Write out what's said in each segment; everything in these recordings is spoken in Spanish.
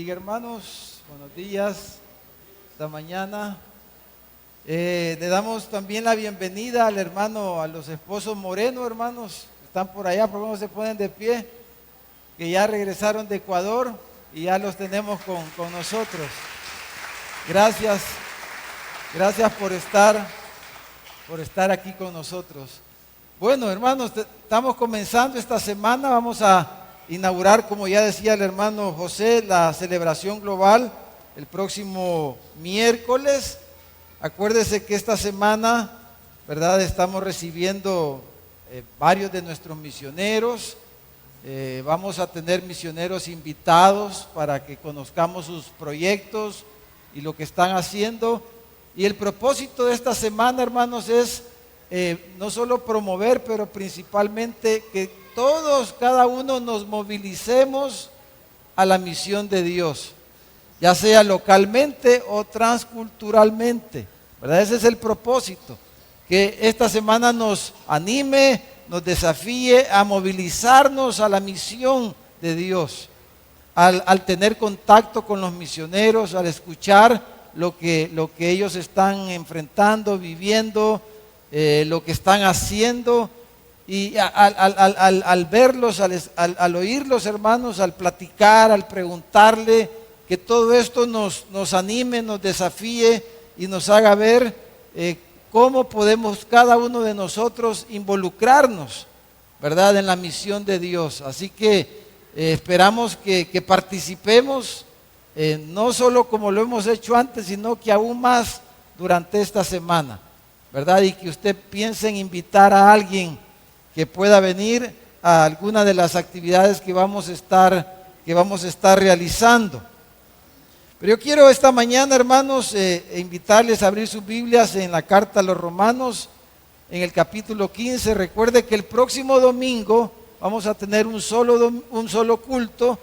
bendiga, hermanos. Buenos días. Esta mañana le damos también la bienvenida al hermano, a los esposos Moreno, hermanos. Están por allá, por favor, se ponen de pie, que ya regresaron de Ecuador y ya los tenemos con nosotros. Gracias por estar aquí con nosotros. Bueno, hermanos, estamos comenzando esta semana. Vamos a inaugurar, como ya decía el hermano José, la celebración global el próximo miércoles. Acuérdese que esta semana, ¿verdad?, estamos recibiendo varios de nuestros misioneros. Vamos a tener misioneros invitados para que conozcamos sus proyectos y lo que están haciendo. Y el propósito de esta semana, hermanos, es no solo promover, pero principalmente que todos, cada uno, nos movilicemos a la misión de Dios, ya sea localmente o transculturalmente, ¿verdad? Ese es el propósito, que esta semana nos anime, nos desafíe a movilizarnos a la misión de Dios, al tener contacto con los misioneros, al escuchar lo que ellos están enfrentando, viviendo, lo que están haciendo, y al verlos, al oírlos, hermanos, al platicar, al preguntarle, que todo esto nos anime, nos desafíe y nos haga ver cómo podemos cada uno de nosotros involucrarnos, ¿verdad?, en la misión de Dios. Así que esperamos que participemos, no solo como lo hemos hecho antes, sino que aún más durante esta semana, ¿verdad? Y que usted piense en invitar a alguien que pueda venir a alguna de las actividades que vamos a estar realizando. Pero yo quiero esta mañana, hermanos, invitarles a abrir sus Biblias en la carta a los Romanos, en el capítulo 15. Recuerde que el próximo domingo vamos a tener un solo culto.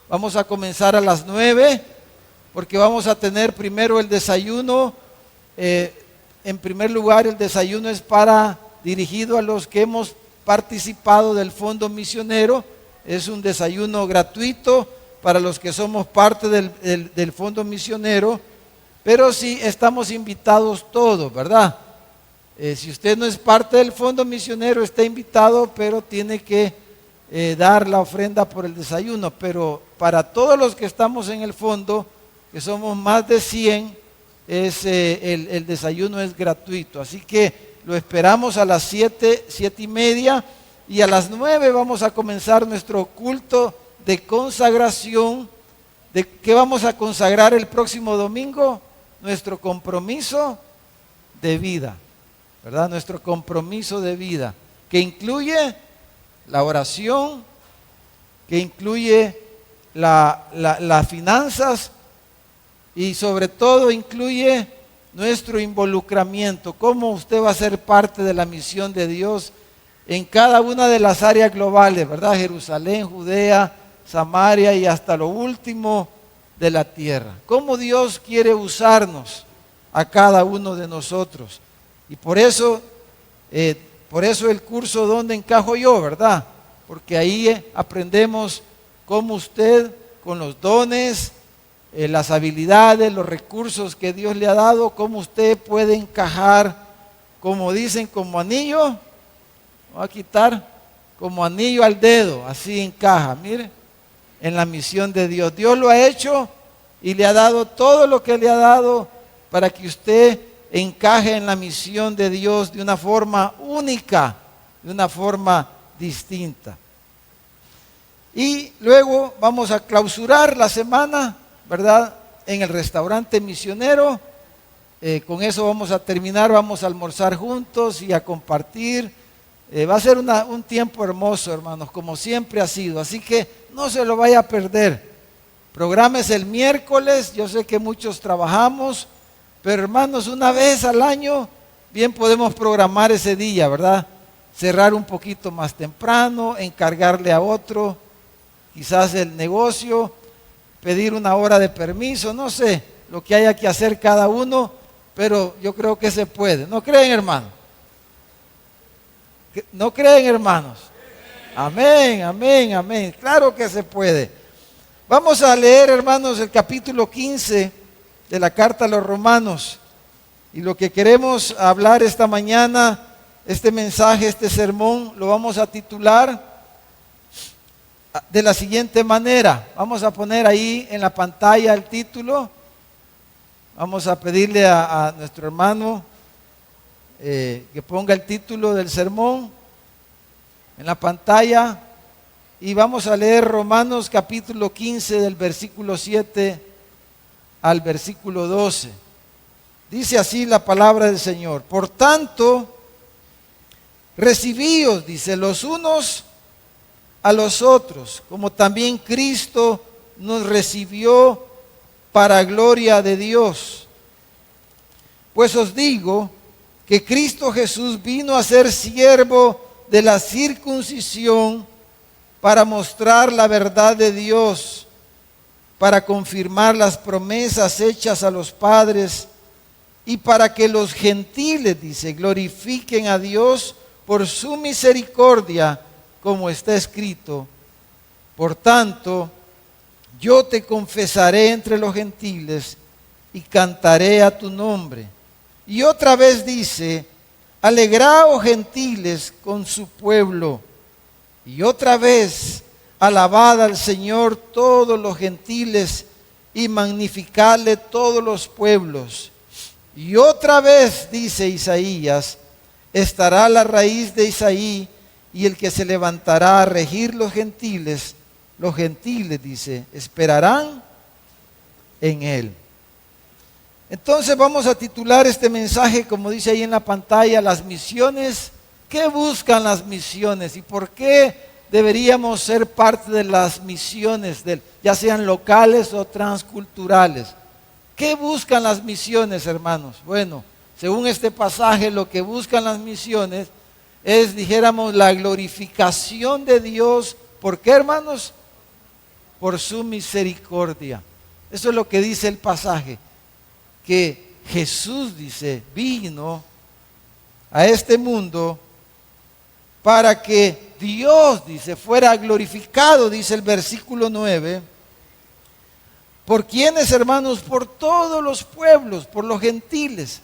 Vamos a comenzar a las 9, porque vamos a tener primero el desayuno. En primer lugar, el desayuno es dirigido a los que hemos participado del Fondo Misionero. Es un desayuno gratuito para los que somos parte del Fondo Misionero, pero sí estamos invitados todos, ¿verdad? Si usted no es parte del Fondo Misionero, está invitado, pero tiene que dar la ofrenda por el desayuno. Pero para todos los que estamos en el fondo, que somos más de 100, el desayuno es gratuito. Así que lo esperamos a las 7:30, y a las 9 vamos a comenzar nuestro culto de consagración. ¿De qué vamos a consagrar el próximo domingo? Nuestro compromiso de vida, ¿verdad? Nuestro compromiso de vida, que incluye la oración, que incluye las finanzas, y sobre todo incluye nuestro involucramiento, cómo usted va a ser parte de la misión de Dios en cada una de las áreas globales, ¿verdad? Jerusalén, Judea, Samaria y hasta lo último de la tierra. Cómo Dios quiere usarnos a cada uno de nosotros. Y por eso el curso ¿Dónde encajo yo?, ¿verdad? Porque ahí aprendemos cómo usted, con los dones, las habilidades, los recursos que Dios le ha dado, cómo usted puede encajar, como dicen, como anillo. Voy a quitar como anillo al dedo, así encaja, mire, en la misión de Dios. Dios lo ha hecho y le ha dado todo lo que le ha dado para que usted encaje en la misión de Dios de una forma única, de una forma distinta. Y luego vamos a clausurar la semana, ¿verdad?, en el restaurante misionero. Con eso vamos a terminar, vamos a almorzar juntos y a compartir. Va a ser un tiempo hermoso, hermanos, como siempre ha sido. Así que no se lo vaya a perder. Prográmese el miércoles. Yo sé que muchos trabajamos, pero hermanos, una vez al año bien podemos programar ese día, ¿verdad? Cerrar un poquito más temprano, encargarle a otro quizás el negocio, pedir una hora de permiso, no sé lo que haya que hacer cada uno, pero yo creo que se puede. ¿No creen, hermanos? ¿No creen, hermanos? Amén, amén, amén. Claro que se puede. Vamos a leer, hermanos, el capítulo 15 de la carta a los Romanos. Y lo que queremos hablar esta mañana, este mensaje, este sermón, lo vamos a titular de la siguiente manera. Vamos a poner ahí en la pantalla el título. Vamos a pedirle a nuestro hermano que ponga el título del sermón en la pantalla. Y vamos a leer Romanos capítulo 15 del versículo 7 al versículo 12. Dice así la palabra del Señor. Por tanto, recibíos, dice, los unos a los otros, como también Cristo nos recibió para gloria de Dios. Pues os digo que Cristo Jesús vino a ser siervo de la circuncisión para mostrar la verdad de Dios, para confirmar las promesas hechas a los padres y para que los gentiles, dice, glorifiquen a Dios por su misericordia, como está escrito. Por tanto, yo te confesaré entre los gentiles y cantaré a tu nombre. Y otra vez dice, alegraos gentiles con su pueblo. Y otra vez, alabad al Señor todos los gentiles y magnificadle todos los pueblos. Y otra vez, dice Isaías, estará la raíz de Isaí y el que se levantará a regir los gentiles, dice, esperarán en él. Entonces vamos a titular este mensaje, como dice ahí en la pantalla, las misiones. ¿Qué buscan las misiones y por qué deberíamos ser parte de las misiones, ya sean locales o transculturales? ¿Qué buscan las misiones, hermanos? Bueno, según este pasaje, lo que buscan las misiones es, dijéramos, la glorificación de Dios. ¿Por qué, hermanos? Por su misericordia. Eso es lo que dice el pasaje, que Jesús, dice, vino a este mundo para que Dios, dice, fuera glorificado, dice el versículo 9. ¿Por quiénes, hermanos? Por todos los pueblos, por los gentiles.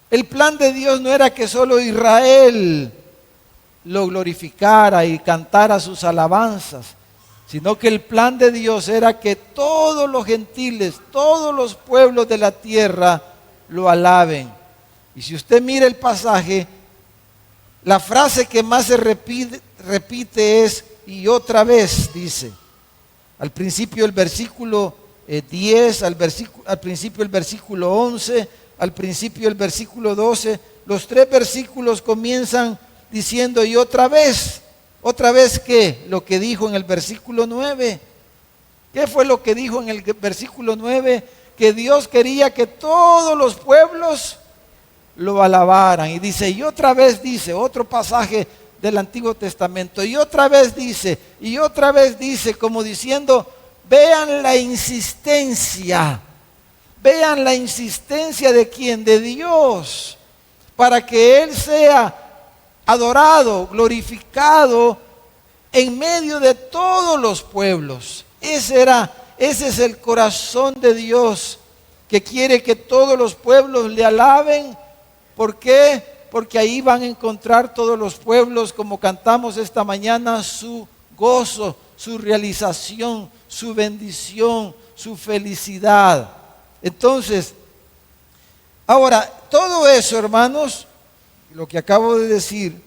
El plan de Dios no era que solo Israel lo glorificara y cantara sus alabanzas, sino que el plan de Dios era que todos los gentiles, todos los pueblos de la tierra lo alaben. Y si usted mira el pasaje, la frase que más se repite es, y otra vez, dice. Al principio el versículo 10, al principio el versículo 11, al principio el versículo 12. Los tres versículos comienzan diciendo, y otra vez. ¿Otra vez qué? Lo que dijo en el versículo 9. ¿Qué fue lo que dijo en el versículo 9? Que Dios quería que todos los pueblos lo alabaran. Y dice, y otra vez dice, otro pasaje del Antiguo Testamento, y otra vez dice, como diciendo, vean la insistencia de quién, de Dios, para que Él sea adorado, glorificado en medio de todos los pueblos. Ese es el corazón de Dios, que quiere que todos los pueblos le alaben. ¿Por qué? Porque ahí van a encontrar todos los pueblos, como cantamos esta mañana, su gozo, su realización, su bendición, su felicidad. Entonces, ahora, todo eso, hermanos, lo que acabo de decir,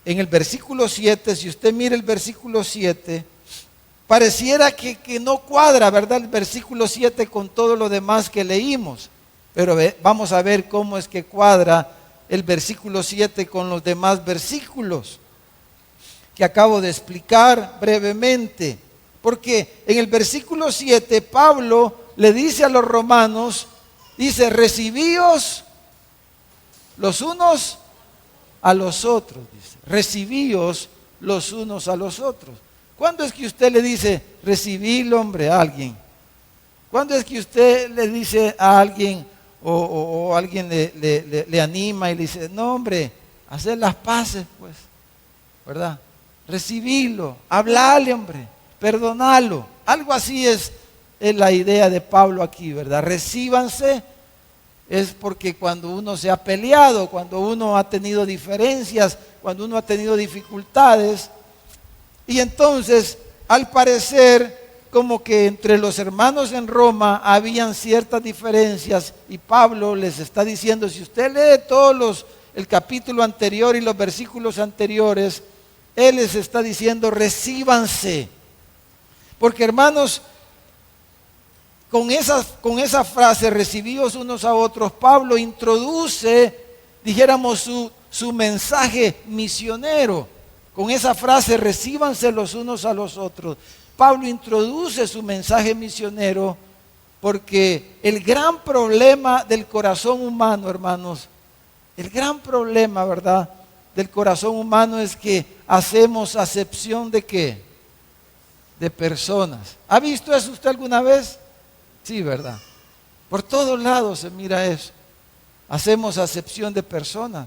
en el versículo 7, si usted mira el versículo 7, pareciera que no cuadra, ¿verdad? El versículo 7 con todo lo demás que leímos. Pero vamos a ver cómo es que cuadra el versículo 7 con los demás versículos que acabo de explicar brevemente. Porque en el versículo 7 Pablo le dice a los romanos, dice, recibíos los unos a los otros. Dice, recibíos los unos a los otros. ¿Cuándo es que usted le dice, recibílo, hombre, a alguien? ¿Cuándo es que usted le dice a alguien, o alguien le anima y le dice, no, hombre, hacer las paces, pues, ¿verdad? Recibilo, hablale, hombre, perdonalo. Algo así es la idea de Pablo aquí, ¿verdad? Recíbanse. Es porque cuando uno se ha peleado, cuando uno ha tenido diferencias, cuando uno ha tenido dificultades, y entonces, al parecer, como que entre los hermanos en Roma habían ciertas diferencias, y Pablo les está diciendo, si usted lee el capítulo anterior y los versículos anteriores, él les está diciendo, recíbanse. Porque hermanos, con esa frase, recibíos unos a otros, Pablo introduce, dijéramos, su mensaje misionero. Con esa frase, recíbanse los unos a los otros. Pablo introduce su mensaje misionero porque el gran problema del corazón humano, hermanos, el gran problema, ¿verdad?, del corazón humano es que hacemos acepción de ¿qué? De personas. ¿Ha visto eso usted alguna vez? Sí, ¿verdad? Por todos lados se mira eso. Hacemos acepción de personas.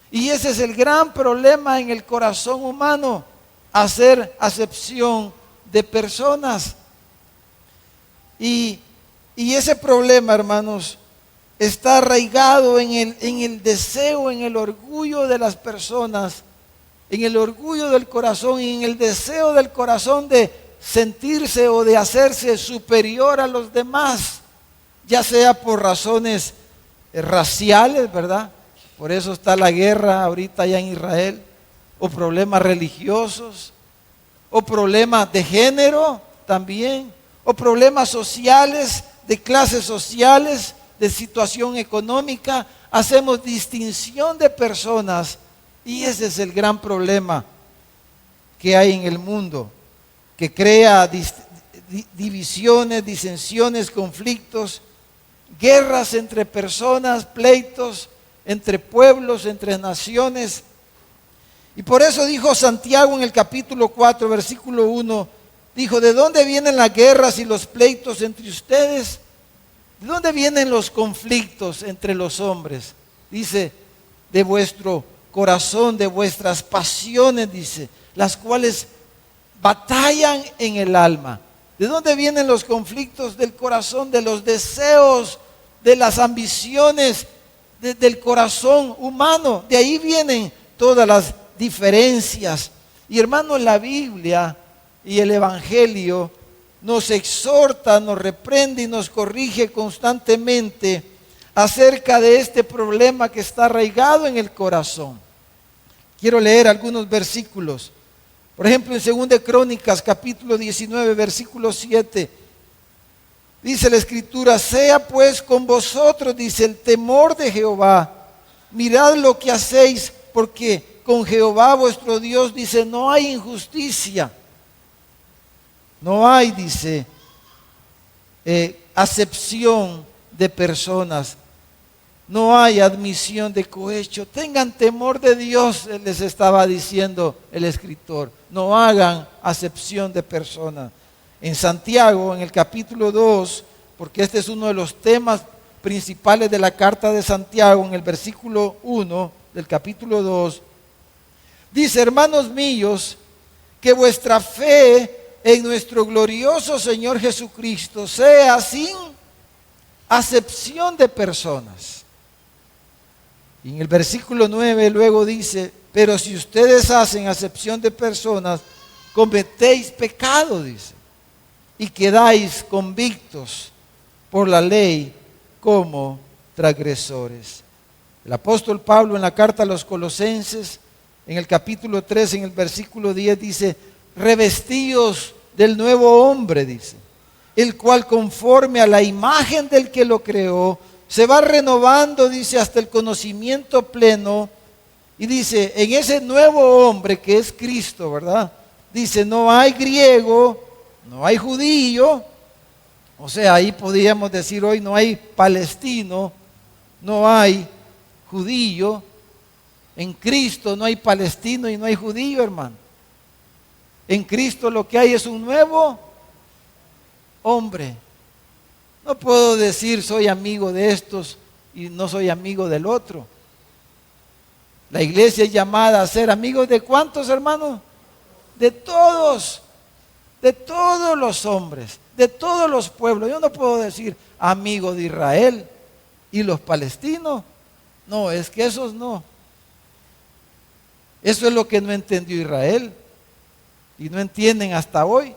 Y ese es el gran problema en el corazón humano, hacer acepción de personas. Y ese problema, hermanos, está arraigado en el deseo, en el orgullo de las personas, en el orgullo del corazón y en el deseo del corazón de sentirse o de hacerse superior a los demás, ya sea por razones raciales, ¿verdad? Por eso está la guerra ahorita allá en Israel, o problemas religiosos, o problemas de género también, o problemas sociales, de clases sociales, de situación económica. Hacemos distinción de personas y ese es el gran problema que hay en el mundo, que crea divisiones, disensiones, conflictos, guerras entre personas, pleitos entre pueblos, entre naciones. Y por eso dijo Santiago en el capítulo 4, versículo 1, dijo, ¿de dónde vienen las guerras y los pleitos entre ustedes? ¿De dónde vienen los conflictos entre los hombres? Dice, de vuestro corazón, de vuestras pasiones, dice, las cuales batallan en el alma. ¿De dónde vienen los conflictos del corazón? De los deseos, de las ambiciones del corazón humano. De ahí vienen todas las diferencias. Y hermano, la Biblia y el Evangelio nos exhorta, nos reprende y nos corrige constantemente acerca de este problema que está arraigado en el corazón. Quiero leer algunos versículos. Por ejemplo, en 2 de Crónicas, capítulo 19, versículo 7, dice la Escritura, sea pues con vosotros, dice, el temor de Jehová. Mirad lo que hacéis, porque con Jehová vuestro Dios, dice, no hay injusticia. No hay, dice, acepción de personas. No hay admisión de cohecho. Tengan temor de Dios, les estaba diciendo el escritor. No hagan acepción de personas. En Santiago, en el capítulo 2, porque este es uno de los temas principales de la carta de Santiago, en el versículo 1 del capítulo 2, dice, hermanos míos, que vuestra fe en nuestro glorioso Señor Jesucristo sea sin acepción de personas. Y en el versículo 9 luego dice, pero si ustedes hacen acepción de personas, cometéis pecado, dice, y quedáis convictos por la ley como transgresores. El apóstol Pablo en la carta a los Colosenses, en el capítulo 3, en el versículo 10 dice, revestíos del nuevo hombre, dice, el cual conforme a la imagen del que lo creó, se va renovando, dice, hasta el conocimiento pleno. Y dice, en ese nuevo hombre que es Cristo, ¿verdad? Dice, no hay griego, no hay judío. O sea, ahí podríamos decir hoy, no hay palestino, no hay judío. En Cristo no hay palestino y no hay judío, hermano. En Cristo lo que hay es un nuevo hombre. No puedo decir soy amigo de estos y no soy amigo del otro. La iglesia es llamada a ser amigos de ¿cuántos, hermanos? De todos. de todos los hombres, de todos los pueblos. Yo no puedo decir amigo de Israel y los palestinos. No, es que esos no. Eso es lo que no entendió Israel y no entienden hasta hoy.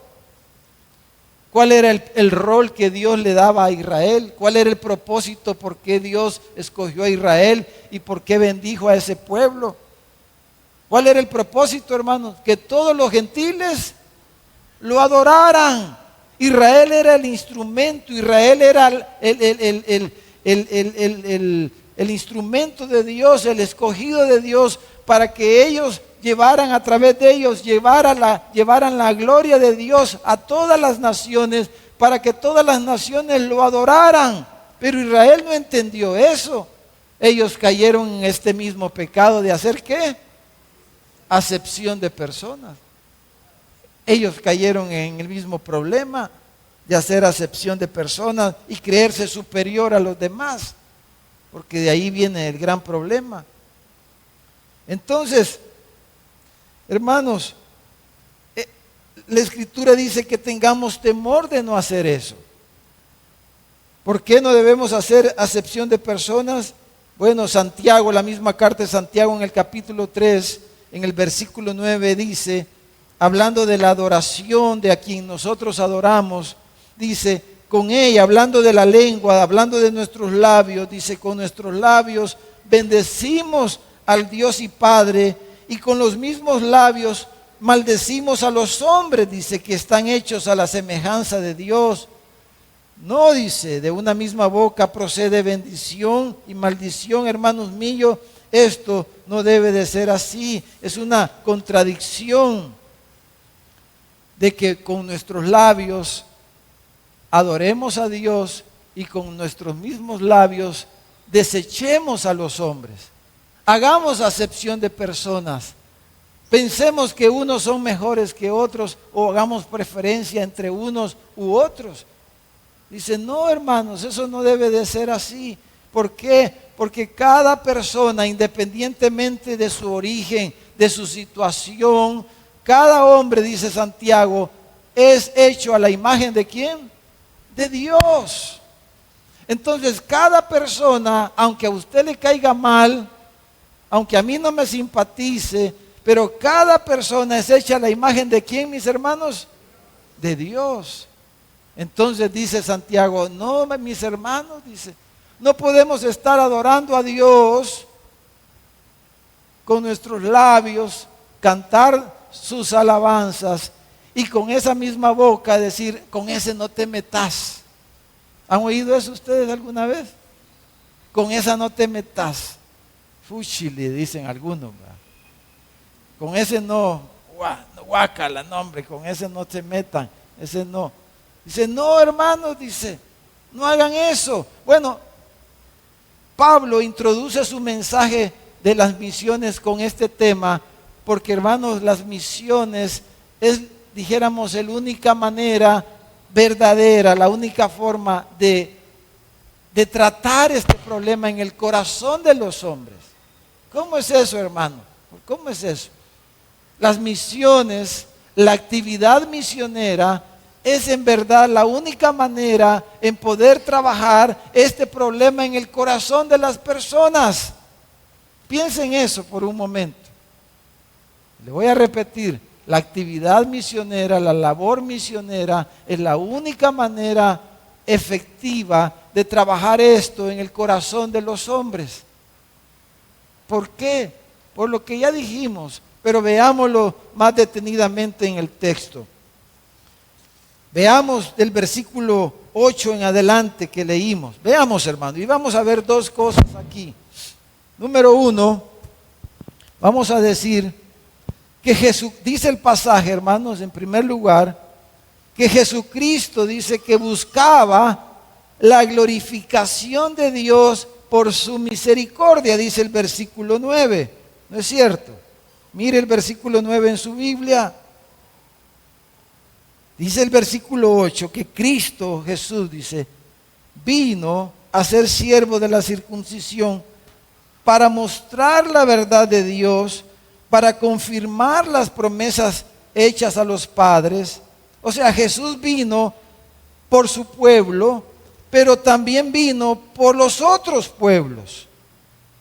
¿Cuál era el rol que Dios le daba a Israel? ¿Cuál era el propósito por qué Dios escogió a Israel y por qué bendijo a ese pueblo? ¿Cuál era el propósito, hermanos? Que todos los gentiles lo adoraran. Israel era el instrumento, Israel era el instrumento de Dios, el escogido de Dios, para que ellos llevaran, a través de ellos, llevaran la gloria de Dios a todas las naciones, para que todas las naciones lo adoraran. Pero Israel no entendió eso. Ellos cayeron en este mismo pecado de hacer ¿qué? Acepción de personas. Ellos cayeron en el mismo problema de hacer acepción de personas y creerse superior a los demás, porque de ahí viene el gran problema. Entonces, hermanos, la Escritura dice que tengamos temor de no hacer eso. ¿Por qué no debemos hacer acepción de personas? Bueno, Santiago, la misma carta de Santiago en el capítulo 3, en el versículo 9 dice, hablando de la adoración de a quien nosotros adoramos, dice, con ella, hablando de la lengua, hablando de nuestros labios, dice, con nuestros labios bendecimos al Dios y Padre, y con los mismos labios maldecimos a los hombres, dice, que están hechos a la semejanza de Dios. No, dice, de una misma boca procede bendición y maldición, hermanos míos. Esto no debe de ser así. Es una contradicción de que con nuestros labios adoremos a Dios y con nuestros mismos labios desechemos a los hombres. Hagamos acepción de personas. Pensemos que unos son mejores que otros o hagamos preferencia entre unos u otros. Dice, no, hermanos, eso no debe de ser así. ¿Por qué? Porque cada persona, independientemente de su origen, de su situación, cada hombre, dice Santiago, es hecho a la imagen ¿de quién? De Dios. Entonces, cada persona, aunque a usted le caiga mal, aunque a mí no me simpatice, pero cada persona es hecha a la imagen ¿de quién, mis hermanos? De Dios. Entonces dice Santiago, no, mis hermanos, dice, no podemos estar adorando a Dios con nuestros labios, cantar sus alabanzas y con esa misma boca decir, con ese no te metas. ¿Han oído eso ustedes alguna vez? Con esa no te metas. Fuchi, le dicen algunos, ¿verdad? Con ese no, guácala, no, hombre, con ese no se metan, ese no. Dice, no, hermanos, dice, no hagan eso. Bueno, Pablo introduce su mensaje de las misiones con este tema, porque, hermanos, las misiones es, dijéramos, la única manera verdadera, la única forma de tratar este problema en el corazón de los hombres. ¿Cómo es eso, hermano? ¿Cómo es eso? Las misiones, la actividad misionera es en verdad la única manera en poder trabajar este problema en el corazón de las personas. Piensen eso por un momento. Le voy a repetir, la actividad misionera, la labor misionera es la única manera efectiva de trabajar esto en el corazón de los hombres. ¿Por qué? Por lo que ya dijimos, pero veámoslo más detenidamente en el texto. Veamos del versículo 8 en adelante que leímos. Veamos, hermano, y vamos a ver dos cosas aquí. Número 1, vamos a decir que Jesús, dice el pasaje, hermanos, en primer lugar, que Jesucristo dice que buscaba la glorificación de Dios por su misericordia, dice el versículo 9. ¿No es cierto? Mire el versículo 9 en su Biblia. Dice el versículo 8 que Cristo Jesús, dice, vino a ser siervo de la circuncisión para mostrar la verdad de Dios, para confirmar las promesas hechas a los padres. O sea, Jesús vino por su pueblo, pero también vino por los otros pueblos.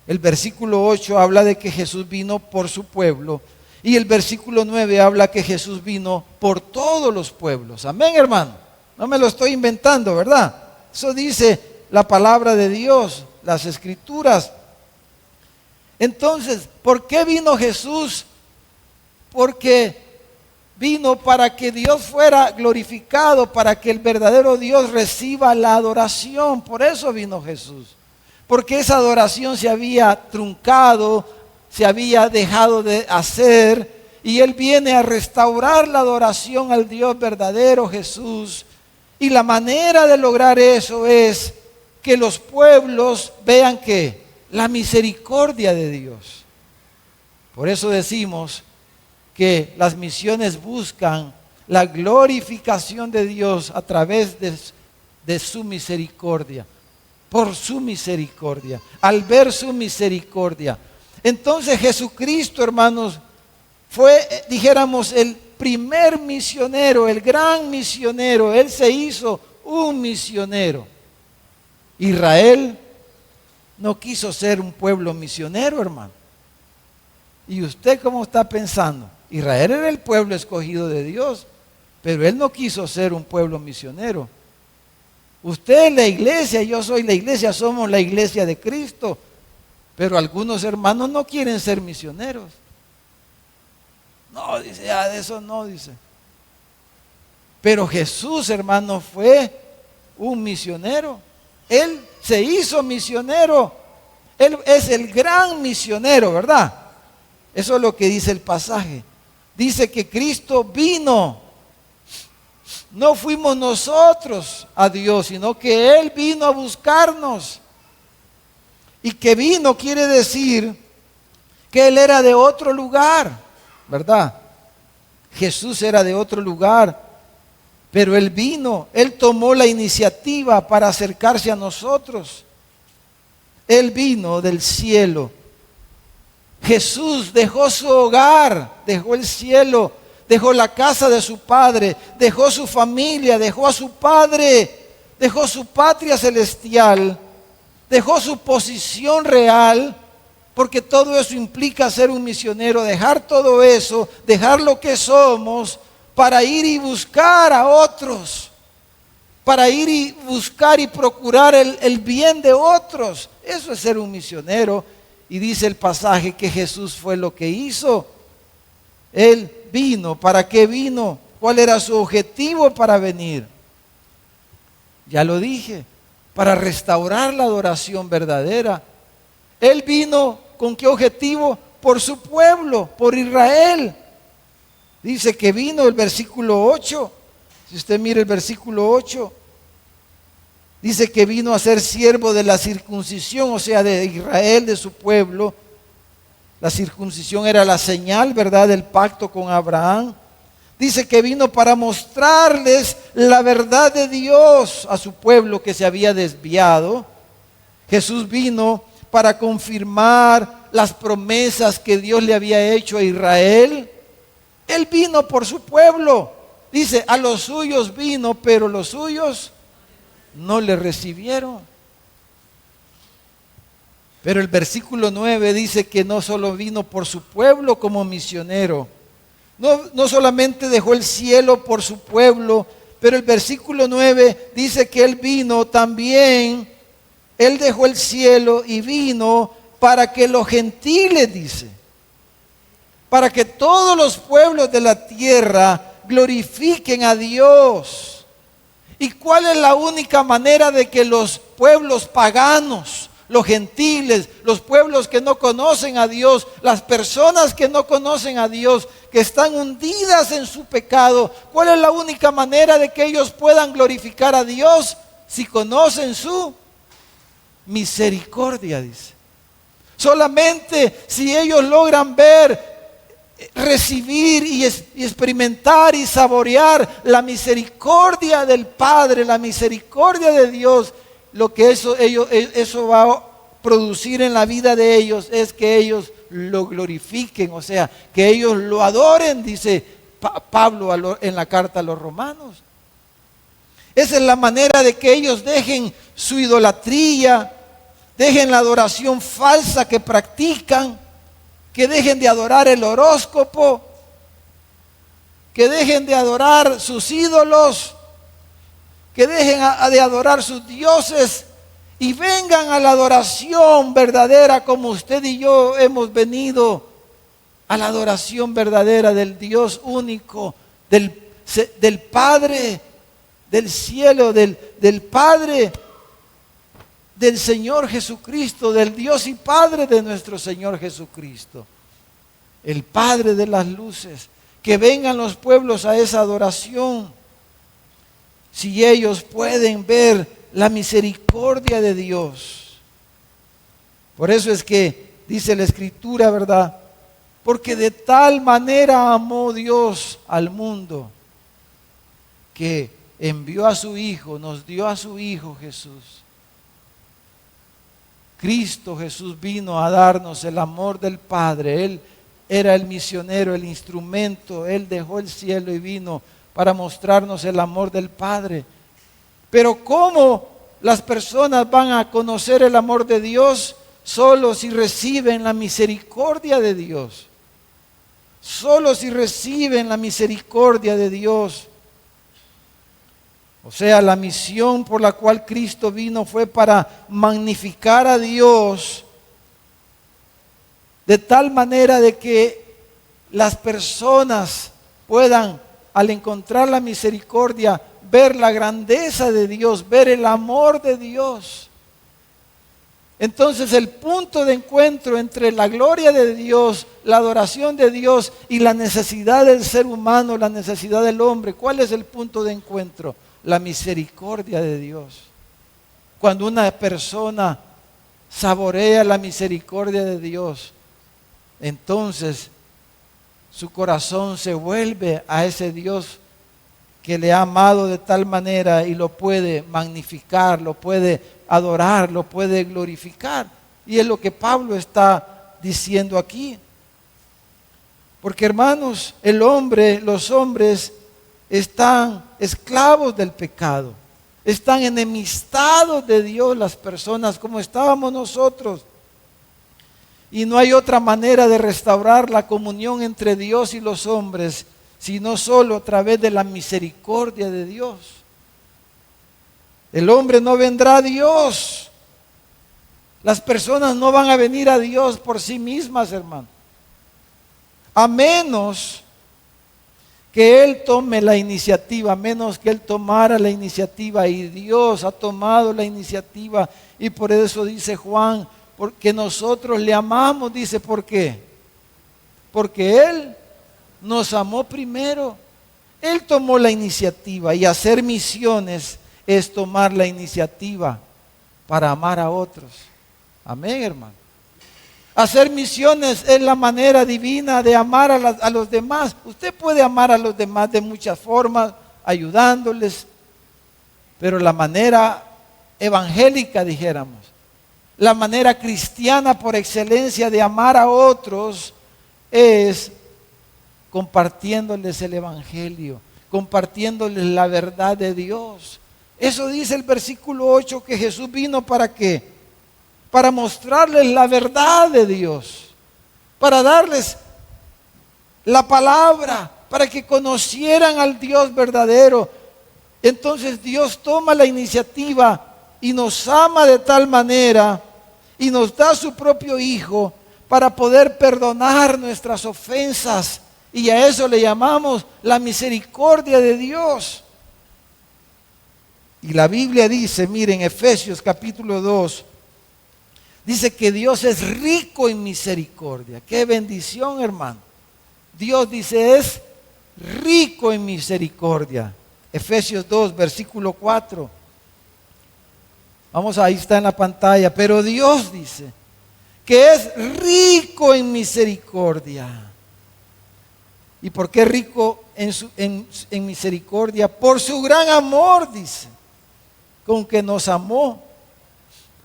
El versículo 8 habla de que Jesús vino por su pueblo y el versículo 9 habla que Jesús vino por todos los pueblos. Amén, hermano. No me lo estoy inventando, ¿verdad? Eso dice la palabra de Dios, las escrituras. Entonces, ¿por qué vino Jesús? Porque vino para que Dios fuera glorificado, para que el verdadero Dios reciba la adoración. Por eso vino Jesús. Porque esa adoración se había truncado, se había dejado de hacer, y Él viene a restaurar la adoración al Dios verdadero, Jesús. Y la manera de lograr eso es que los pueblos vean que la misericordia de Dios. Por eso decimos que las misiones buscan la glorificación de Dios a través de su misericordia, por su misericordia, al ver su misericordia. Entonces Jesucristo, hermanos, fue, dijéramos, el primer misionero, el gran misionero. Él se hizo un misionero. Israel no quiso ser un pueblo misionero, hermano. ¿Y usted cómo está pensando? Israel era el pueblo escogido de Dios, pero él no quiso ser un pueblo misionero. Usted es la iglesia, yo soy la iglesia, somos la iglesia de Cristo, pero algunos hermanos no quieren ser misioneros. No, dice, de eso no, dice. Pero Jesús, hermano, fue un misionero. Él se hizo misionero. Él es el gran misionero, ¿verdad? Eso es lo que dice el pasaje. Dice que Cristo vino. No fuimos nosotros a Dios, sino que Él vino a buscarnos. Y que vino quiere decir que Él era de otro lugar, ¿verdad? Jesús era de otro lugar, pero Él vino, Él tomó la iniciativa para acercarse a nosotros. Él vino del cielo. Jesús dejó su hogar, dejó el cielo, dejó la casa de su padre, dejó su familia, dejó a su padre, dejó su patria celestial, dejó su posición real, porque todo eso implica ser un misionero, dejar todo eso, dejar lo que somos, para ir y buscar a otros, para ir y buscar y procurar el bien de otros. Eso es ser un misionero. Y dice el pasaje que Jesús fue lo que hizo. Él vino. ¿Para qué vino? ¿Cuál era su objetivo para venir? Ya lo dije, para restaurar la adoración verdadera. Él vino ¿con qué objetivo? Por su pueblo, por Israel. Dice que vino el versículo 8. Si usted mira el versículo 8, dice que vino a ser siervo de la circuncisión, o sea, de Israel, de su pueblo. La circuncisión era la señal, ¿verdad?, del pacto con Abraham. Dice que vino para mostrarles la verdad de Dios a su pueblo que se había desviado. Jesús vino para confirmar las promesas que Dios le había hecho a Israel. Él vino por su pueblo. Dice, a los suyos vino, pero los suyos no le recibieron. Pero el versículo 9 dice que no solo vino por su pueblo como misionero, no solamente dejó el cielo por su pueblo, pero el versículo 9 dice que Él vino también, Él dejó el cielo y vino para que los gentiles, dice, para que todos los pueblos de la tierra glorifiquen a Dios. ¿Y cuál es la única manera de que los pueblos paganos, los gentiles, los pueblos que no conocen a Dios, las personas que no conocen a Dios, que están hundidas en su pecado, cuál es la única manera de que ellos puedan glorificar a Dios? Si conocen su misericordia, dice. Solamente si ellos logran ver, recibir y experimentar y saborear la misericordia del Padre, la misericordia de Dios, lo que eso va a producir en la vida de ellos es que ellos lo glorifiquen, o sea, que ellos lo adoren, dice, Pablo en la carta a los romanos. Esa es la manera de que ellos dejen su idolatría, dejen la adoración falsa que practican, que dejen de adorar el horóscopo, que dejen de adorar sus ídolos, que dejen de adorar sus dioses y vengan a la adoración verdadera como usted y yo hemos venido a la adoración verdadera del Dios único, del Padre del cielo, del Padre del Señor Jesucristo, del Dios y Padre de nuestro Señor Jesucristo, el Padre de las luces. Que vengan los pueblos a esa adoración, si ellos pueden ver la misericordia de Dios. Por eso es que dice la Escritura, ¿verdad? Porque de tal manera amó Dios al mundo, que envió a su Hijo, nos dio a su Hijo Jesús. Cristo Jesús vino a darnos el amor del Padre. Él era el misionero, el instrumento. Él dejó el cielo y vino para mostrarnos el amor del Padre. Pero ¿cómo las personas van a conocer el amor de Dios? Solo si reciben la misericordia de Dios. Solo si reciben la misericordia de Dios. O sea, la misión por la cual Cristo vino fue para magnificar a Dios de tal manera de que las personas puedan, al encontrar la misericordia, ver la grandeza de Dios, ver el amor de Dios. Entonces el punto de encuentro entre la gloria de Dios, la adoración de Dios y la necesidad del ser humano, la necesidad del hombre, ¿cuál es el punto de encuentro? La misericordia de Dios. Cuando una persona saborea la misericordia de Dios, entonces su corazón se vuelve a ese Dios que le ha amado de tal manera y lo puede magnificar, lo puede adorar, lo puede glorificar. Y es lo que Pablo está diciendo aquí. Porque hermanos, los hombres están esclavos del pecado, están enemistados de Dios las personas como estábamos nosotros. Y no hay otra manera de restaurar la comunión entre Dios y los hombres, sino solo a través de la misericordia de Dios. El hombre no vendrá a Dios. Las personas no van a venir a Dios por sí mismas, hermano. A menos que Él tome la iniciativa, a menos que Él tomara la iniciativa, y Dios ha tomado la iniciativa, y por eso dice Juan, porque nosotros le amamos, dice, ¿por qué? Porque Él nos amó primero. Él tomó la iniciativa, y hacer misiones es tomar la iniciativa para amar a otros. Amén, hermano. Hacer misiones es la manera divina de amar a los demás. Usted puede amar a los demás de muchas formas, ayudándoles, pero la manera evangélica, dijéramos, la manera cristiana por excelencia de amar a otros es compartiéndoles el evangelio, compartiéndoles la verdad de Dios. Eso dice el versículo 8, que Jesús vino ¿para qué? Para mostrarles la verdad de Dios, para darles la palabra, para que conocieran al Dios verdadero. Entonces Dios toma la iniciativa y nos ama de tal manera y nos da su propio Hijo para poder perdonar nuestras ofensas, y a eso le llamamos la misericordia de Dios. Y la Biblia dice, miren, Efesios capítulo 2, dice que Dios es rico en misericordia. ¡Qué bendición, hermano! Dios dice, es rico en misericordia. Efesios 2, versículo 4. Vamos, ahí está en la pantalla. Pero Dios dice que es rico en misericordia. ¿Y por qué rico en misericordia? Por su gran amor, dice, con que nos amó.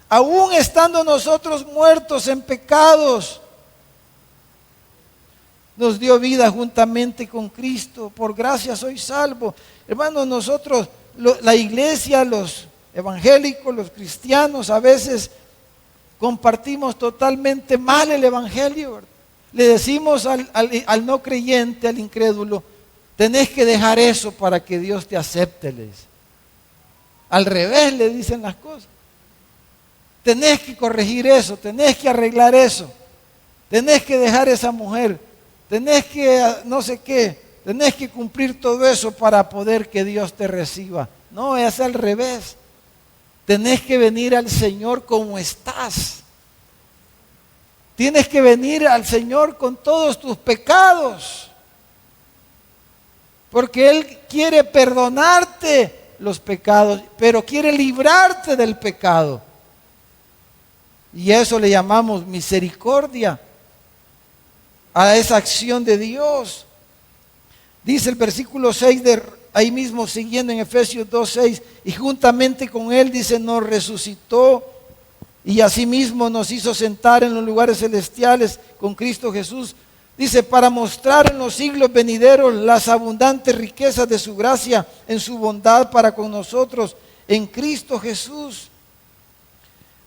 Aún estando nosotros muertos en pecados, nos dio vida juntamente con Cristo. Por gracia soy salvo. Hermanos, nosotros, la iglesia, los evangélicos, los cristianos, a veces compartimos totalmente mal el evangelio, ¿verdad? Le decimos al no creyente, al incrédulo, tenés que dejar eso para que Dios te acepte, les. Al revés le dicen las cosas. Tenés que corregir eso, tenés que arreglar eso, tenés que dejar esa mujer, tenés que no sé qué, tenés que cumplir todo eso para poder que Dios te reciba. No, es al revés. Tenés que venir al Señor como estás. Tienes que venir al Señor con todos tus pecados, porque Él quiere perdonarte los pecados, pero quiere librarte del pecado. Y eso le llamamos misericordia a esa acción de Dios. Dice el versículo 6 de ahí mismo, siguiendo en Efesios 2:6, y juntamente con Él, dice, nos resucitó y asimismo nos hizo sentar en los lugares celestiales con Cristo Jesús. Dice, para mostrar en los siglos venideros las abundantes riquezas de su gracia en su bondad para con nosotros en Cristo Jesús.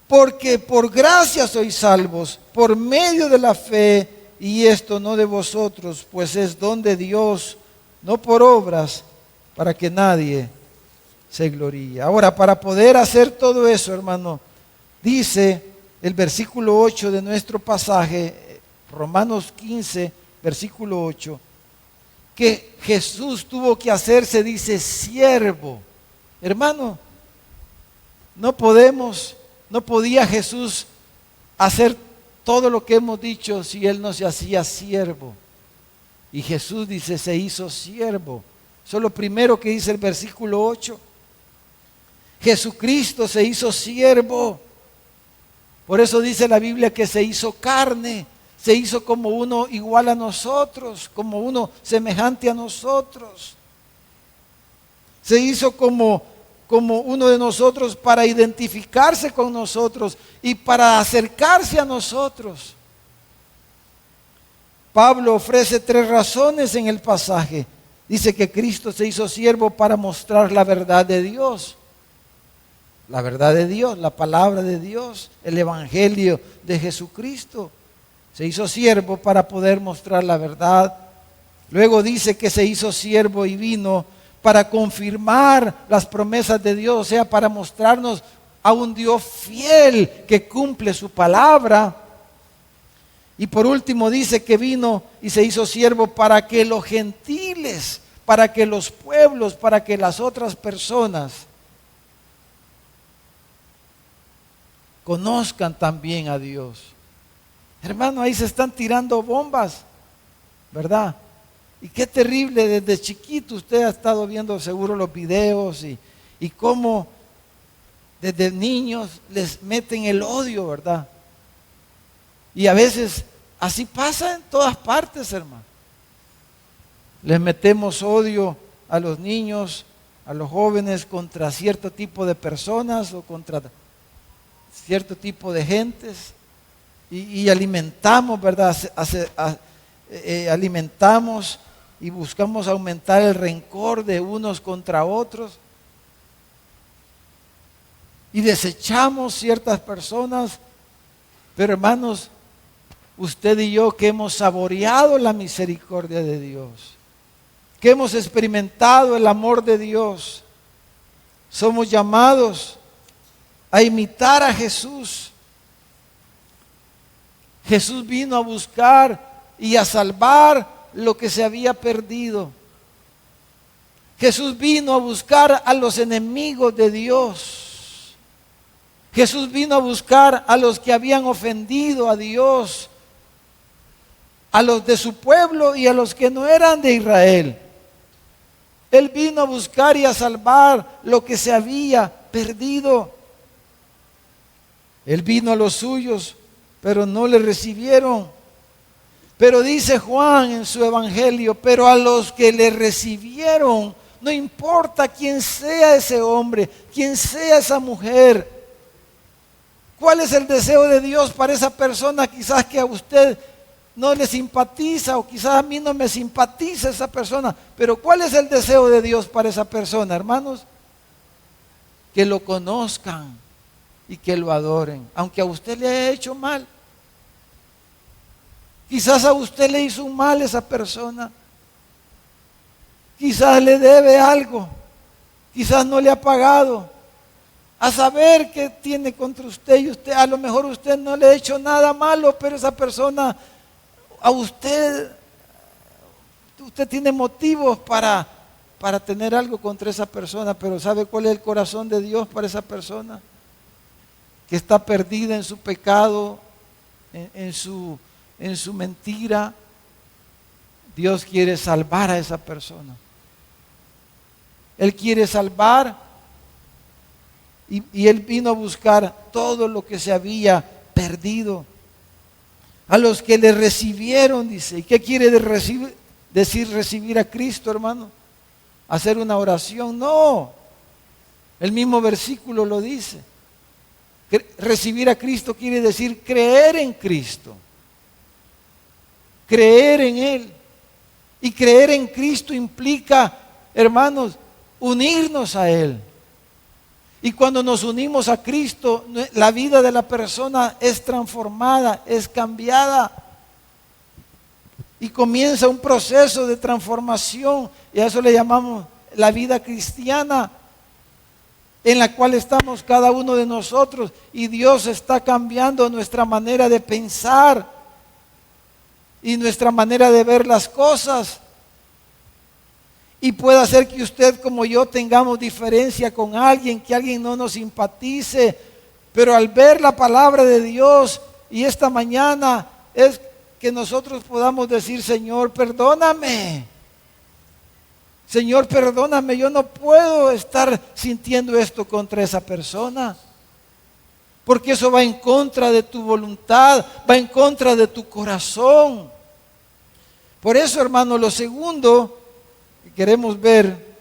Porque por gracia sois salvos, por medio de la fe, y esto no de vosotros, pues es don de Dios, no por obras, para que nadie se gloríe. Ahora, para poder hacer todo eso, hermano, dice el versículo 8 de nuestro pasaje, Romanos 15, versículo 8, que Jesús tuvo que hacerse, dice, siervo. Hermano, no podía Jesús hacer todo lo que hemos dicho si Él no se hacía siervo. Y Jesús, dice, se hizo siervo. Eso es lo primero que dice el versículo 8. Jesucristo se hizo siervo. Por eso dice la Biblia que se hizo carne. Se hizo como uno igual a nosotros, como uno semejante a nosotros. Se hizo como uno de nosotros para identificarse con nosotros y para acercarse a nosotros. Pablo ofrece 3 razones en el pasaje. Dice que Cristo se hizo siervo para mostrar la verdad de Dios. La verdad de Dios, la palabra de Dios, el evangelio de Jesucristo. Se hizo siervo para poder mostrar la verdad. Luego dice que se hizo siervo y vino para confirmar las promesas de Dios, o sea, para mostrarnos a un Dios fiel que cumple su palabra. Y por último dice que vino y se hizo siervo para que los gentiles, para que los pueblos, para que las otras personas conozcan también a Dios. Hermano, ahí se están tirando bombas, ¿verdad? Y qué terrible, desde chiquito usted ha estado viendo seguro los videos y cómo desde niños les meten el odio, ¿verdad? Y a veces así pasa en todas partes, hermano. Les metemos odio a los niños, a los jóvenes contra cierto tipo de personas o contra cierto tipo de gentes y alimentamos, ¿verdad? Alimentamos y buscamos aumentar el rencor de unos contra otros y desechamos ciertas personas. Pero hermanos, usted y yo que hemos saboreado la misericordia de Dios, que hemos experimentado el amor de Dios, somos llamados a imitar a Jesús. Jesús vino a buscar y a salvar lo que se había perdido. Jesús vino a buscar a los enemigos de Dios. Jesús vino a buscar a los que habían ofendido a Dios, a los de su pueblo y a los que no eran de Israel. Él vino a buscar y a salvar lo que se había perdido. Él vino a los suyos, pero no le recibieron. Pero dice Juan en su evangelio, pero a los que le recibieron, no importa quién sea ese hombre, quién sea esa mujer, cuál es el deseo de Dios para esa persona quizás que a usted no le simpatiza, o quizás a mí no me simpatiza esa persona, pero ¿cuál es el deseo de Dios para esa persona, hermanos? Que lo conozcan y que lo adoren, aunque a usted le haya hecho mal. Quizás a usted le hizo un mal esa persona, quizás le debe algo, quizás no le ha pagado. A saber qué tiene contra usted, y usted, a lo mejor usted no le ha hecho nada malo, pero esa persona, a usted tiene motivos para tener algo contra esa persona, pero ¿sabe cuál es el corazón de Dios para esa persona? Que está perdida en su pecado, en su mentira. Dios quiere salvar a esa persona. Él quiere salvar. Y Él vino a buscar todo lo que se había perdido. A los que le recibieron, dice. ¿Y qué quiere decir recibir a Cristo, hermano? ¿Hacer una oración? No. El mismo versículo lo dice. Recibir a Cristo quiere decir creer en Cristo. Creer en Él. Y creer en Cristo implica, hermanos, unirnos a Él. Y cuando nos unimos a Cristo, la vida de la persona es transformada, es cambiada. Y comienza un proceso de transformación, y a eso le llamamos la vida cristiana, en la cual estamos cada uno de nosotros, y Dios está cambiando nuestra manera de pensar y nuestra manera de ver las cosas. Y puede hacer que usted como yo tengamos diferencia con alguien, que alguien no nos simpatice, pero al ver la palabra de Dios, y esta mañana es que nosotros podamos decir: Señor, perdóname. Señor, perdóname, yo no puedo estar sintiendo esto contra esa persona, porque eso va en contra de tu voluntad, va en contra de tu corazón. Por eso, hermano, lo segundo que queremos ver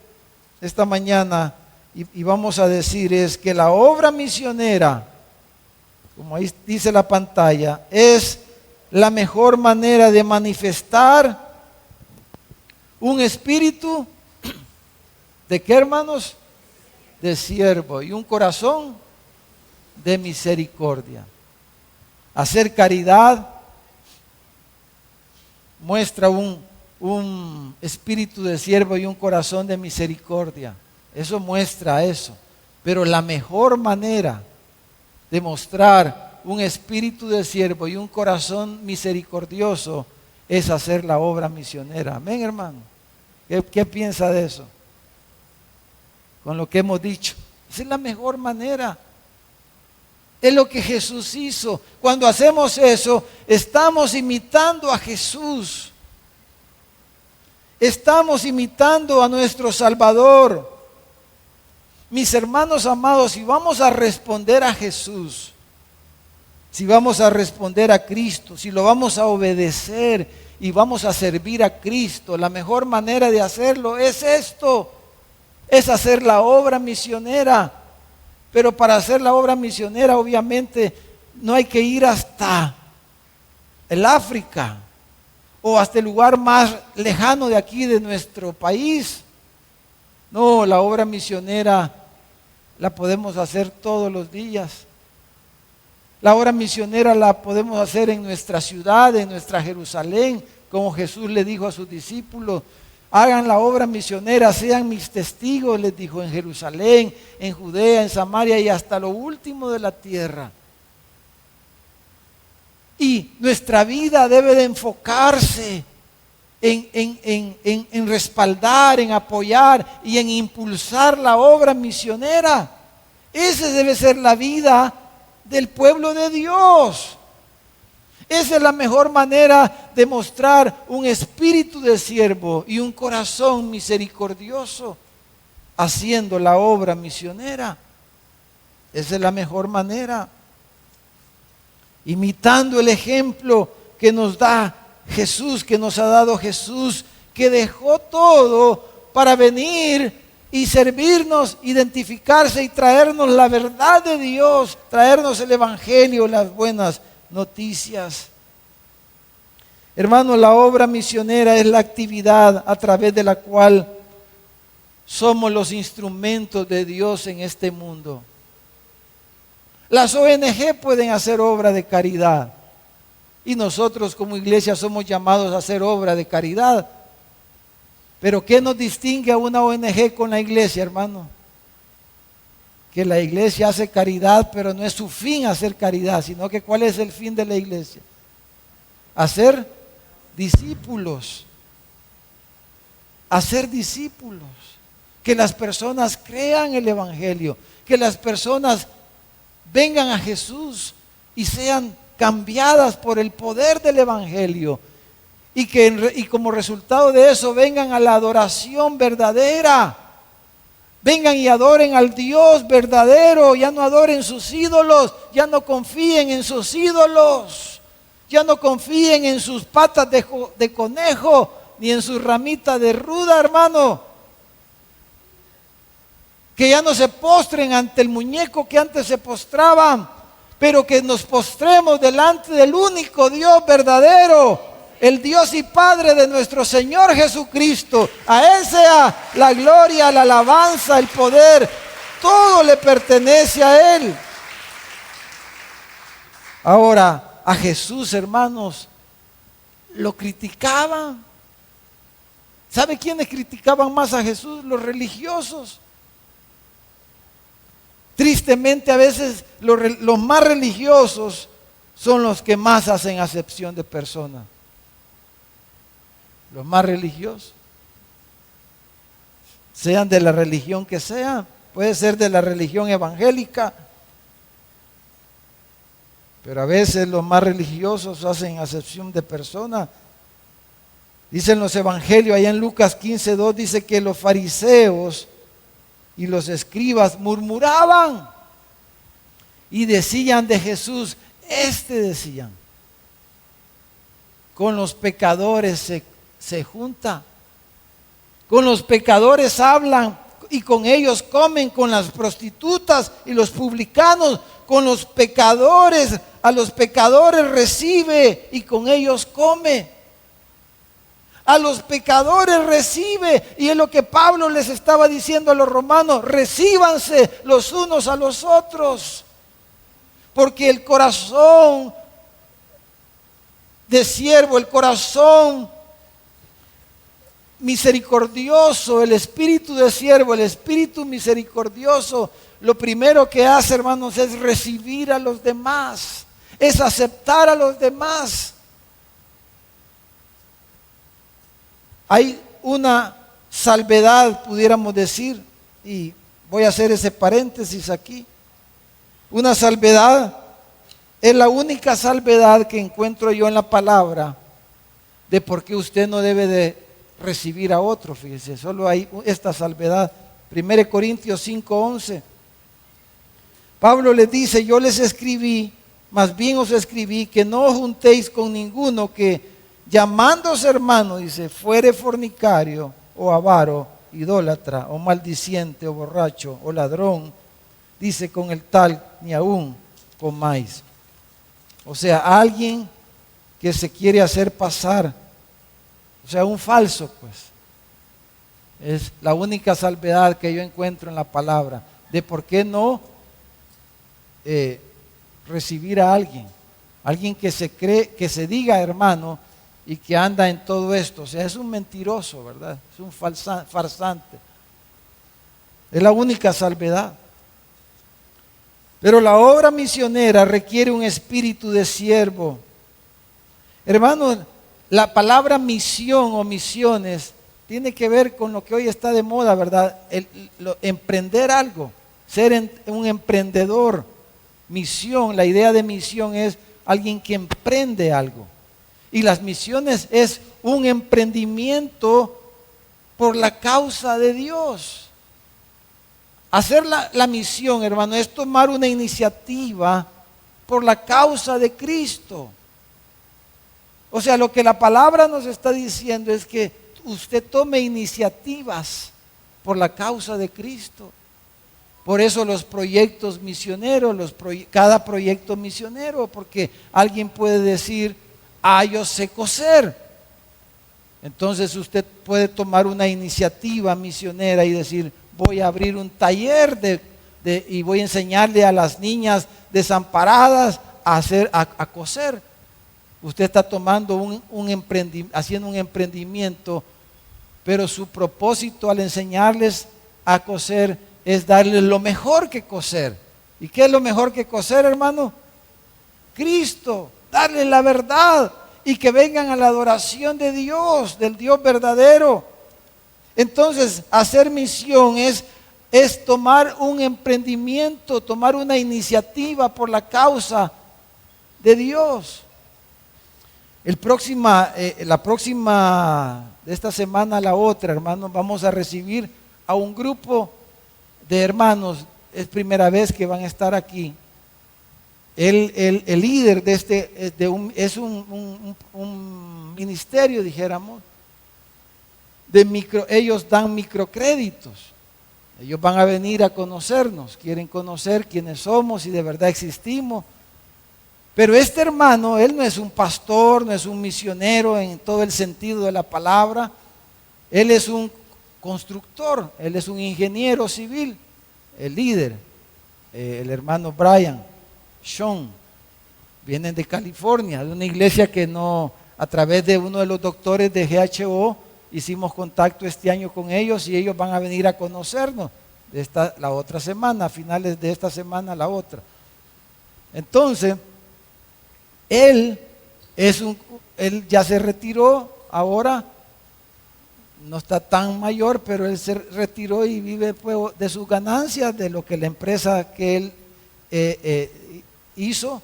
esta mañana y vamos a decir es que la obra misionera, como ahí dice la pantalla, es la mejor manera de manifestar un espíritu ¿de qué, hermanos? De siervo, y un corazón de misericordia. Hacer caridad muestra un espíritu de siervo y un corazón de misericordia. Eso muestra eso. Pero la mejor manera de mostrar un espíritu de siervo y un corazón misericordioso es hacer la obra misionera. Amén, hermano. ¿Qué piensa de eso? Con lo que hemos dicho. Esa es la mejor manera. Es lo que Jesús hizo. Cuando hacemos eso, estamos imitando a Jesús. Estamos imitando a nuestro Salvador. Mis hermanos amados, si vamos a responder a Jesús, si vamos a responder a Cristo, si lo vamos a obedecer y vamos a servir a Cristo, la mejor manera de hacerlo es esto, es hacer la obra misionera. Pero para hacer la obra misionera, obviamente, no hay que ir hasta el África o hasta el lugar más lejano de aquí, de nuestro país. No, la obra misionera la podemos hacer todos los días. La obra misionera la podemos hacer en nuestra ciudad, en nuestra Jerusalén, como Jesús le dijo a sus discípulos: hagan la obra misionera, sean mis testigos, les dijo, en Jerusalén, en Judea, en Samaria y hasta lo último de la tierra. Y nuestra vida debe de enfocarse en respaldar, en apoyar y en impulsar la obra misionera. Esa debe ser la vida del pueblo de Dios. Esa es la mejor manera de mostrar un espíritu de siervo y un corazón misericordioso, haciendo la obra misionera. Esa es la mejor manera. Imitando el ejemplo que nos da Jesús, que nos ha dado Jesús, que dejó todo para venir y servirnos, identificarse y traernos la verdad de Dios, traernos el Evangelio, las buenas noticias. Hermano, la obra misionera es la actividad a través de la cual somos los instrumentos de Dios en este mundo. Las ONG pueden hacer obra de caridad y nosotros como iglesia somos llamados a hacer obra de caridad. Pero ¿qué nos distingue a una ONG con la iglesia, hermano? Que la iglesia hace caridad, pero no es su fin hacer caridad, sino que ¿cuál es el fin de la iglesia? Hacer discípulos. Hacer discípulos. Que las personas crean el evangelio, que las personas vengan a Jesús y sean cambiadas por el poder del evangelio y como resultado de eso vengan a la adoración verdadera, vengan y adoren al Dios verdadero, ya no adoren sus ídolos, ya no confíen en sus ídolos, ya no confíen en sus patas de conejo ni en sus ramitas de ruda, hermano. Que ya no se postren ante el muñeco que antes se postraban, pero que nos postremos delante del único Dios verdadero, el Dios y Padre de nuestro Señor Jesucristo. A Él sea la gloria, la alabanza, el poder, todo le pertenece a Él. Ahora, a Jesús, hermanos, lo criticaban. ¿Sabe quiénes criticaban más a Jesús? Los religiosos. Tristemente a veces los más religiosos son los que más hacen acepción de personas. Los más religiosos. Sean de la religión que sean, puede ser de la religión evangélica, pero a veces los más religiosos hacen acepción de personas. Dicen los evangelios, allá en Lucas 15:2 dice que los fariseos y los escribas murmuraban y decían de Jesús, decían, con los pecadores se junta, con los pecadores hablan y con ellos comen, con las prostitutas y los publicanos, con los pecadores, a los pecadores recibe y con ellos come. A los pecadores recibe, y es lo que Pablo les estaba diciendo a los romanos: recíbanse los unos a los otros, porque el corazón de siervo, el corazón misericordioso, el espíritu de siervo, el espíritu misericordioso, lo primero que hace, hermanos, es recibir a los demás, es aceptar a los demás. Hay una salvedad, pudiéramos decir, y voy a hacer ese paréntesis aquí. Una salvedad es la única salvedad que encuentro yo en la palabra de por qué usted no debe de recibir a otro. Fíjese, solo hay esta salvedad. 1 Corintios 5:11. Pablo les dice: yo les escribí, más bien os escribí, que no os juntéis con ninguno que, llamándose hermano, dice, fuere fornicario o avaro, idólatra o maldiciente o borracho o ladrón, dice, con el tal ni aún comáis. O sea, alguien que se quiere hacer pasar, o sea, un falso, pues. Es la única salvedad que yo encuentro en la palabra de por qué no recibir a alguien que se cree, que se diga hermano y que anda en todo esto. O sea, es un mentiroso, ¿verdad? Es un farsante. Es la única salvedad. Pero la obra misionera requiere un espíritu de siervo. Hermanos, la palabra misión o misiones tiene que ver con lo que hoy está de moda, ¿verdad? Emprender algo, ser un emprendedor. Misión, la idea de misión es alguien que emprende algo. Y las misiones es un emprendimiento por la causa de Dios. Hacer la misión, hermano, es tomar una iniciativa por la causa de Cristo. O sea, lo que la palabra nos está diciendo es que usted tome iniciativas por la causa de Cristo. Por eso los proyectos misioneros, cada proyecto misionero, porque alguien puede decir, yo sé coser. Entonces usted puede tomar una iniciativa misionera y decir, voy a abrir un taller y voy a enseñarle a las niñas desamparadas a coser. Usted está tomando haciendo un emprendimiento, pero su propósito al enseñarles a coser es darles lo mejor que coser. ¿Y qué es lo mejor que coser, hermano? Cristo, darles la verdad y que vengan a la adoración de Dios, del Dios verdadero. Entonces, hacer misión es tomar un emprendimiento, tomar una iniciativa por la causa de Dios. La próxima de esta semana a la otra, hermanos, vamos a recibir a un grupo de hermanos. Es primera vez que van a estar aquí. El líder de es un ministerio, dijéramos, ellos dan microcréditos. Ellos van a venir a conocernos, quieren conocer quiénes somos y de verdad existimos. Pero este hermano, él no es un pastor, no es un misionero en todo el sentido de la palabra. Él es un constructor, él es un ingeniero civil, el líder, el hermano Brian, Sean, vienen de California, de una iglesia que a través de uno de los doctores de GHO, hicimos contacto este año con ellos y ellos van a venir a conocernos la otra semana, a finales de esta semana la otra. Entonces, él ya se retiró, ahora no está tan mayor, pero él se retiró y vive pues, de sus ganancias, de lo que la empresa que él hizo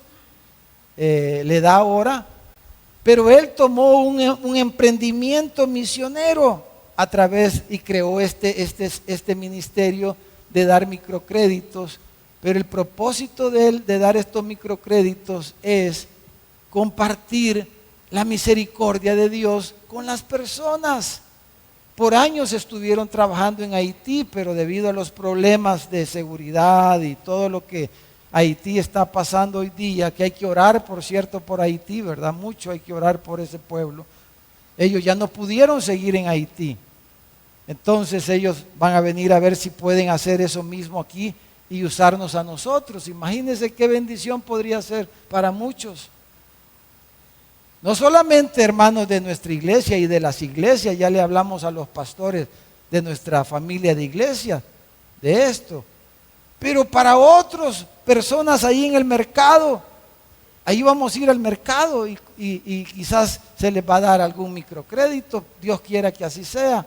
le da ahora. Pero él tomó un emprendimiento misionero a través y creó este ministerio de dar microcréditos. Pero el propósito de él de dar estos microcréditos es compartir la misericordia de Dios con las personas. Por años estuvieron trabajando en Haití, pero debido a los problemas de seguridad y todo lo que Haití está pasando hoy día, que hay que orar, por cierto, por Haití, ¿verdad? Mucho hay que orar por ese pueblo. Ellos ya no pudieron seguir en Haití. Entonces ellos van a venir a ver si pueden hacer eso mismo aquí y usarnos a nosotros. Imagínense qué bendición podría ser para muchos. No solamente hermanos de nuestra iglesia y de las iglesias, ya le hablamos a los pastores de nuestra familia de iglesia de esto, pero para otras personas ahí en el mercado, ahí vamos a ir al mercado y quizás se les va a dar algún microcrédito, Dios quiera que así sea.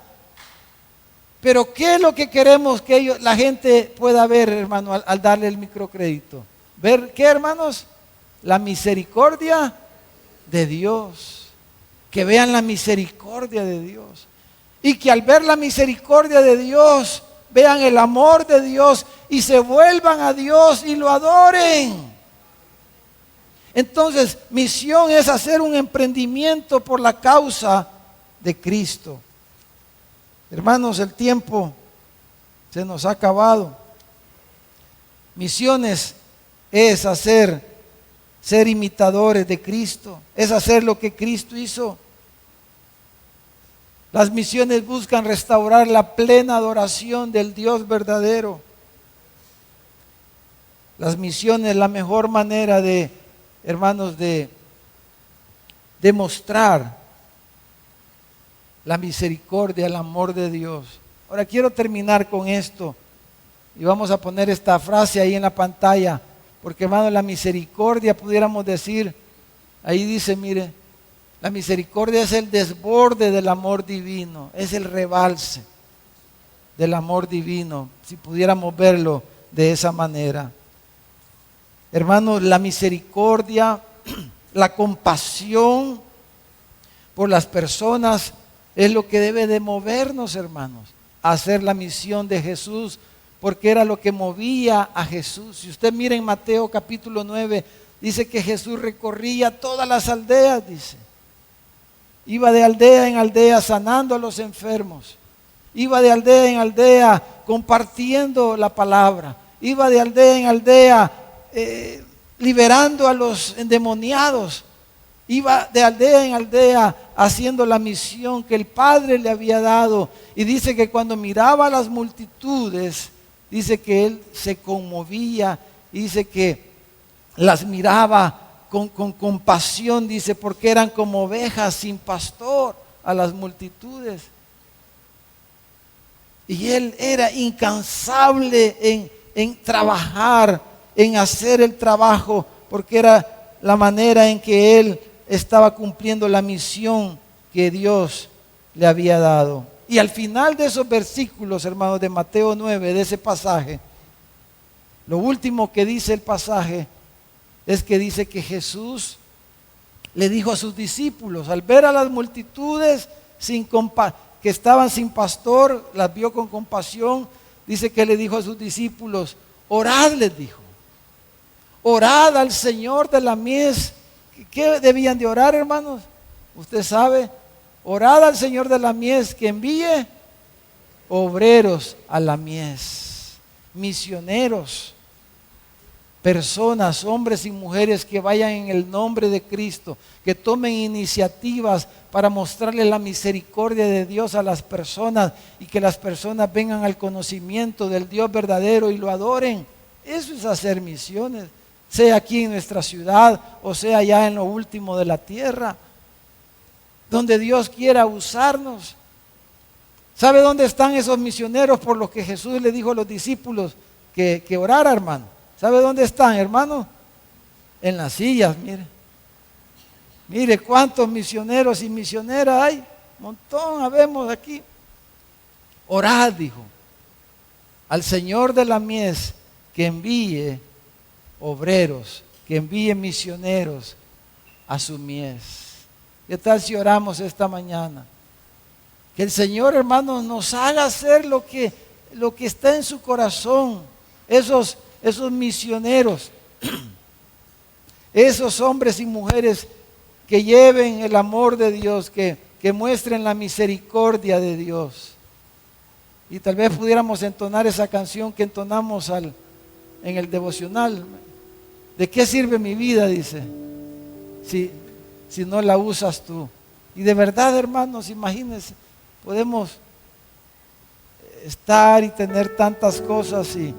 Pero ¿qué es lo que queremos que la gente pueda ver, hermano, al darle el microcrédito? ¿Ver qué, hermanos? La misericordia de Dios. Que vean la misericordia de Dios. Y que al ver la misericordia de Dios, vean el amor de Dios y se vuelvan a Dios y lo adoren. Entonces, misión es hacer un emprendimiento por la causa de Cristo. Hermanos, el tiempo se nos ha acabado. Misiones es ser imitadores de Cristo, es hacer lo que Cristo hizo. Las misiones buscan restaurar la plena adoración del Dios verdadero. Las misiones, la mejor manera de, hermanos, de demostrar la misericordia, el amor de Dios. Ahora quiero terminar con esto y vamos a poner esta frase ahí en la pantalla, porque hermano, la misericordia pudiéramos decir, ahí dice, mire, la misericordia es el desborde del amor divino, es el rebalse del amor divino, si pudiéramos verlo de esa manera. Hermanos, la misericordia, la compasión por las personas es lo que debe de movernos, hermanos, a hacer la misión de Jesús, porque era lo que movía a Jesús. Si usted mira en Mateo capítulo 9, dice que Jesús recorría todas las aldeas, dice. Iba de aldea en aldea sanando a los enfermos. Iba de aldea en aldea compartiendo la palabra. Iba de aldea en aldea liberando a los endemoniados. Iba de aldea en aldea haciendo la misión que el Padre le había dado. Y dice que cuando miraba a las multitudes, dice que él se conmovía. Dice que las miraba con compasión, dice, porque eran como ovejas sin pastor a las multitudes. Y él era incansable en trabajar, en hacer el trabajo, porque era la manera en que él estaba cumpliendo la misión que Dios le había dado. Y al final de esos versículos, hermanos, de Mateo 9, de ese pasaje, lo último que dice el pasaje es que dice que Jesús le dijo a sus discípulos, al ver a las multitudes que estaban sin pastor, las vio con compasión, dice que le dijo a sus discípulos, orad, les dijo, orad al Señor de la mies. ¿Qué debían de orar, hermanos? Usted sabe, orad al Señor de la mies que envíe obreros a la mies, misioneros, personas, hombres y mujeres que vayan en el nombre de Cristo, que tomen iniciativas para mostrarle la misericordia de Dios a las personas y que las personas vengan al conocimiento del Dios verdadero y lo adoren. Eso es hacer misiones, sea aquí en nuestra ciudad o sea allá en lo último de la tierra, donde Dios quiera usarnos. ¿Sabe dónde están esos misioneros por los que Jesús le dijo a los discípulos que orara, hermano? ¿Sabe dónde están, hermano? En las sillas, mire. Mire cuántos misioneros y misioneras hay. Un montón habemos aquí. Orad, dijo, al Señor de la mies que envíe obreros, que envíe misioneros a su mies. ¿Qué tal si oramos esta mañana? Que el Señor, hermanos, nos haga hacer lo que está en su corazón. Esos misioneros, esos hombres y mujeres que lleven el amor de Dios, que muestren la misericordia de Dios. Y tal vez pudiéramos entonar esa canción que entonamos en el devocional. ¿De qué sirve mi vida? Dice, si no la usas tú. Y de verdad, hermanos, imagínense, podemos estar y tener tantas cosas, y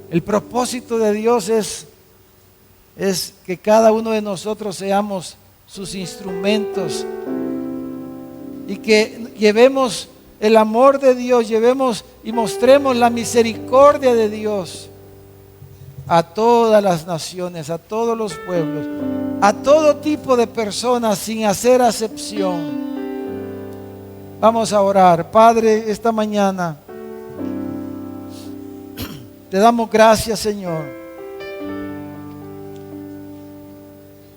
el propósito de Dios es que cada uno de nosotros seamos sus instrumentos y que llevemos el amor de Dios, llevemos y mostremos la misericordia de Dios a todas las naciones, a todos los pueblos, a todo tipo de personas sin hacer acepción. Vamos a orar. Padre, esta mañana te damos gracias, Señor,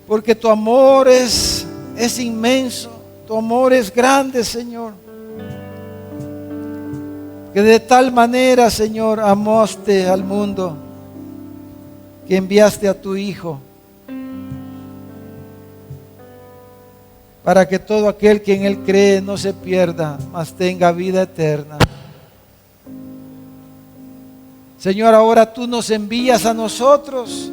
porque tu amor es inmenso, tu amor es grande, Señor, que de tal manera, Señor, amaste al mundo que enviaste a tu Hijo para que todo aquel que en Él cree no se pierda, mas tenga vida eterna. Señor, ahora tú nos envías a nosotros.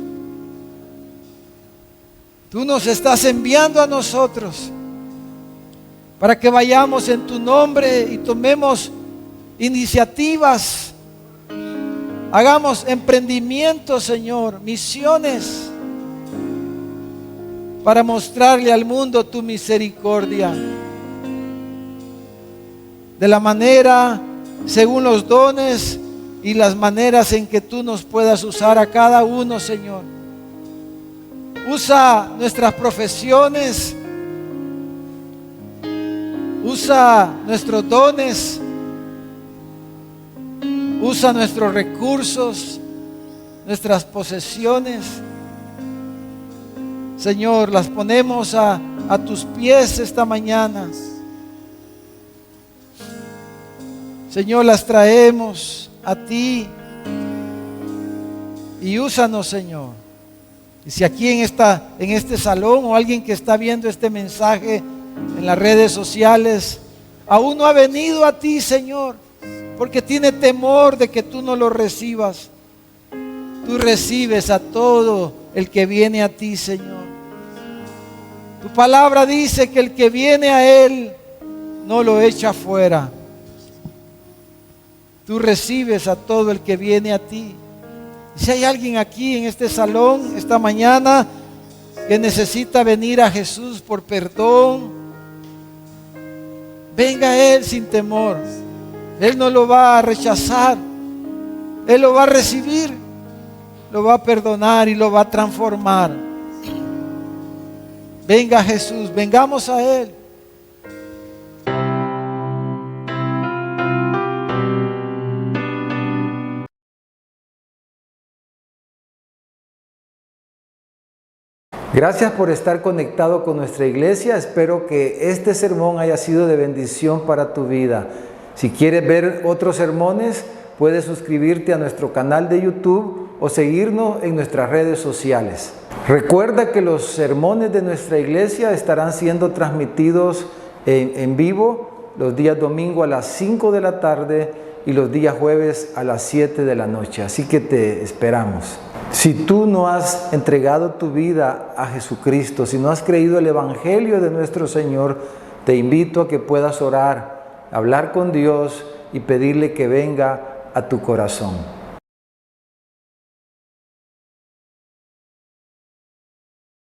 Tú nos estás enviando a nosotros para que vayamos en tu nombre y tomemos iniciativas, hagamos emprendimientos, Señor, misiones, para mostrarle al mundo tu misericordia, de la manera, según los dones y las maneras en que tú nos puedas usar a cada uno, Señor. Usa nuestras profesiones, usa nuestros dones, usa nuestros recursos, nuestras posesiones. Señor, las ponemos a tus pies esta mañana. Señor, las traemos a ti y úsanos, Señor. Y si aquí en este salón o alguien que está viendo este mensaje en las redes sociales aún no ha venido a ti, Señor, porque tiene temor de que tú no lo recibas, tú recibes a todo el que viene a ti, Señor. Tu palabra dice que el que viene a Él no lo echa fuera. Tú recibes a todo el que viene a ti. Si hay alguien aquí en este salón esta mañana que necesita venir a Jesús por perdón, venga a Él sin temor. Él no lo va a rechazar. Él lo va a recibir, lo va a perdonar y lo va a transformar. Venga Jesús, vengamos a Él. Gracias por estar conectado con nuestra iglesia. Espero que este sermón haya sido de bendición para tu vida. Si quieres ver otros sermones, puedes suscribirte a nuestro canal de YouTube o seguirnos en nuestras redes sociales. Recuerda que los sermones de nuestra iglesia estarán siendo transmitidos en vivo los días domingo a las 5 de la tarde y los días jueves a las 7 de la noche. Así que te esperamos. Si tú no has entregado tu vida a Jesucristo, si no has creído el Evangelio de nuestro Señor, te invito a que puedas orar, hablar con Dios y pedirle que venga a tu corazón.